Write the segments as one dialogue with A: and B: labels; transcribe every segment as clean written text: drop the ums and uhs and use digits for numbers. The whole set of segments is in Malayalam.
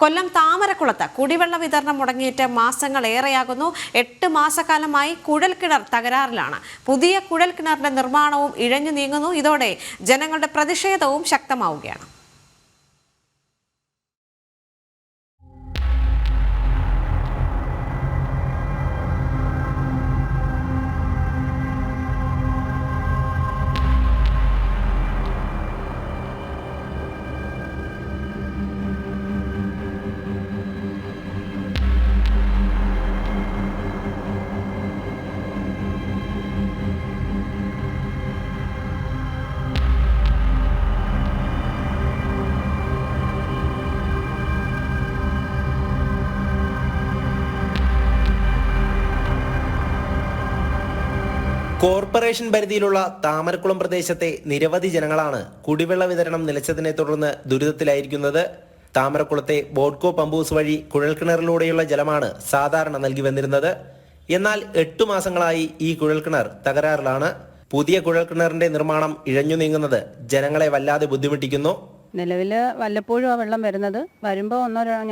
A: കൊല്ലം താമരക്കുളത്ത് കുടിവെള്ള വിതരണം മുടങ്ങിയിട്ട് മാസങ്ങളേറെയാകുന്നു. 8 മാസക്കാലമായി കുഴൽക്കിണർ തകരാറിലാണ്. പുതിയ കുഴൽക്കിണറിന്റെ നിർമ്മാണവും ഇഴഞ്ഞു നീങ്ങുന്നു. ഇതോടെ ജനങ്ങളുടെ പ്രതിഷേധവും ശക്തമാവുകയാണ്.
B: കോർപ്പറേഷൻ പരിധിയിലുള്ള താമരക്കുളം പ്രദേശത്തെ നിരവധി ജനങ്ങളാണ് കുടിവെള്ള വിതരണം നിലച്ചതിനെ തുടർന്ന് ദുരിതത്തിലായിരിക്കുന്നത്. താമരക്കുളത്തെ ബോഡ്കോ പമ്പൂസ് വഴി കുഴൽക്കിണറിലൂടെയുള്ള ജലമാണ് സാധാരണ നൽകി വന്നിരുന്നത്. എന്നാൽ 8 മാസങ്ങളായി ഈ കുഴൽക്കിണർ തകരാറിലാണ്. പുതിയ കുഴൽക്കിണറിന്റെ നിർമ്മാണം ഇഴഞ്ഞു നീങ്ങുന്നത് ജനങ്ങളെ വല്ലാതെ ബുദ്ധിമുട്ടിക്കുന്നു.
C: നിലവിൽ വല്ലപ്പോഴും ആ വെള്ളം വരുമ്പോൾ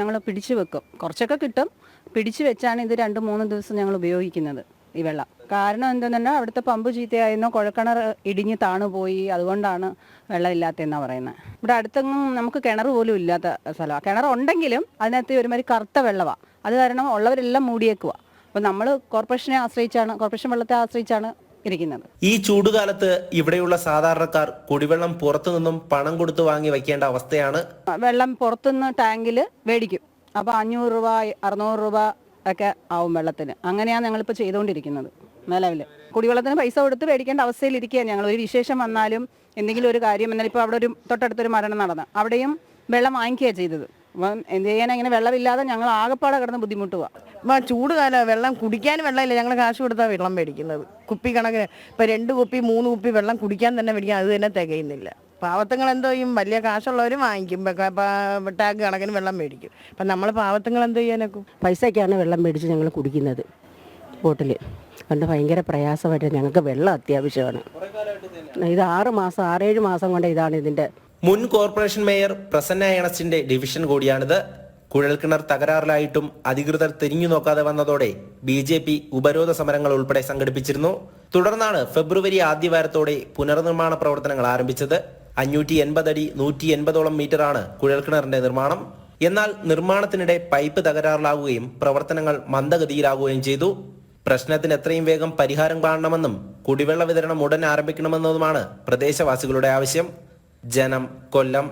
C: ഞങ്ങൾ പിടിച്ചു വെക്കും. കുറച്ചൊക്കെ കിട്ടും. പിടിച്ചു വെച്ചാണ് ഇത് 2-3 ദിവസം ഞങ്ങൾ ഉപയോഗിക്കുന്നത് ഈ വെള്ളം. കാരണം എന്തെന്നുണ്ടെങ്കിൽ അവിടുത്തെ പമ്പ് ചീത്തയായിരുന്നു, കുഴൽക്കിണർ ഇടിഞ്ഞ് താണുപോയി, അതുകൊണ്ടാണ് വെള്ളം ഇല്ലാത്തതെന്നാണ് പറയുന്നത്. ഇവിടെ അടുത്തൊന്നും നമുക്ക് കിണർ പോലും ഇല്ലാത്ത സ്ഥലമാണ്. കിണർ ഉണ്ടെങ്കിലും അതിനകത്ത് ഒരുമാതിരി കറുത്ത വെള്ളമാണ്. അത് കാരണം ഉള്ളവരെല്ലാം മൂടിയേക്കുക. അപ്പോൾ നമ്മൾ കോർപ്പറേഷൻ വെള്ളത്തെ ആശ്രയിച്ചാണ് ഇരിക്കുന്നത്.
B: ഈ ചൂടുകാലത്ത് ഇവിടെയുള്ള സാധാരണക്കാർ കുടിവെള്ളം പുറത്തുനിന്നും പണം കൊടുത്തു വാങ്ങി വയ്ക്കേണ്ട അവസ്ഥയാണ്.
C: വെള്ളം പുറത്തുനിന്ന് ടാങ്കിൽ മേടിക്കും. അപ്പോൾ 500 രൂപ 600 രൂപ ഒക്കെ ആവും വെള്ളത്തിന്. അങ്ങനെയാണ് ഞങ്ങളിപ്പോൾ ചെയ്തുകൊണ്ടിരിക്കുന്നത്. നിലവിൽ കുടിവെള്ളത്തിന് പൈസ കൊടുത്ത് മേടിക്കേണ്ട അവസ്ഥയിലിരിക്കുകയാണ് ഞങ്ങൾ. ഒരു വിശേഷം വന്നാലും എന്തെങ്കിലും ഒരു കാര്യം എന്നാൽ ഇപ്പോൾ അവിടെ തൊട്ടടുത്തൊരു മരണം നടന്നു, അവിടെയും വെള്ളം വാങ്ങിക്കുകയാണ് ചെയ്തത്. അപ്പം എന്ത് ചെയ്യാൻ, ഇങ്ങനെ വെള്ളമില്ലാതെ ഞങ്ങൾ ആകെപ്പാടെ കിടന്ന് ബുദ്ധിമുട്ടുക.
D: ചൂട് കാലം വെള്ളം കുടിക്കാൻ വെള്ളമില്ല. ഞങ്ങൾ കാശ് കൊടുത്താണ് വെള്ളം മേടിക്കുന്നത്. കുപ്പി കണക്കിന് ഇപ്പോൾ 2 കുപ്പി 3 കുപ്പി വെള്ളം കുടിക്കാൻ തന്നെ മേടിക്കാൻ അത് തന്നെ തികയുന്നില്ല. പാവത്തങ്ങൾ എന്തോ ചെയ്യും, വലിയ കാശുള്ളവർ വാങ്ങിക്കും, ടാങ്ക് കണക്കിന് വെള്ളം മേടിക്കും. അപ്പം നമ്മൾ പാവത്തങ്ങൾ എന്ത് ചെയ്യാനൊക്കെ
E: പൈസയ്ക്കാണ് വെള്ളം മേടിച്ച് ഞങ്ങൾ കുടിക്കുന്നത് ബോട്ടിൽ. കൊണ്ട് ഭയങ്കര പ്രയാസമായിട്ട് ഞങ്ങൾക്ക് വെള്ളം അത്യാവശ്യമാണ്. ഇത് 6-7 മാസം കൊണ്ട് ഇതാണ് ഇതിൻ്റെ.
B: മുൻ കോർപ്പറേഷൻ മേയർ പ്രസന്ന ഏണസ്റ്റിന്റെ ഡിവിഷൻ കൂടിയാണിത്. കുഴൽക്കിണർ തകരാറിലായിട്ടും അധികൃതർ തിരിഞ്ഞു നോക്കാതെ വന്നതോടെ BJP ഉപരോധ സമരങ്ങൾ ഉൾപ്പെടെ സംഘടിപ്പിച്ചിരുന്നു. തുടർന്നാണ് ഫെബ്രുവരി ആദ്യവാരത്തോടെ പുനർനിർമ്മാണ പ്രവർത്തനങ്ങൾ ആരംഭിച്ചത്. 580 അടി 180ഓളം മീറ്ററാണ് കുഴൽക്കിണറിന്റെ നിർമ്മാണം. എന്നാൽ നിർമ്മാണത്തിനിടെ പൈപ്പ് തകരാറിലാവുകയും പ്രവർത്തനങ്ങൾ മന്ദഗതിയിലാവുകയും ചെയ്തു. പ്രശ്നത്തിന് എത്രയും വേഗം പരിഹാരം കാണണമെന്നും കുടിവെള്ള വിതരണം ഉടൻ ആരംഭിക്കണമെന്നതുമാണ് പ്രദേശവാസികളുടെ ആവശ്യം. ജനം, കൊല്ലം.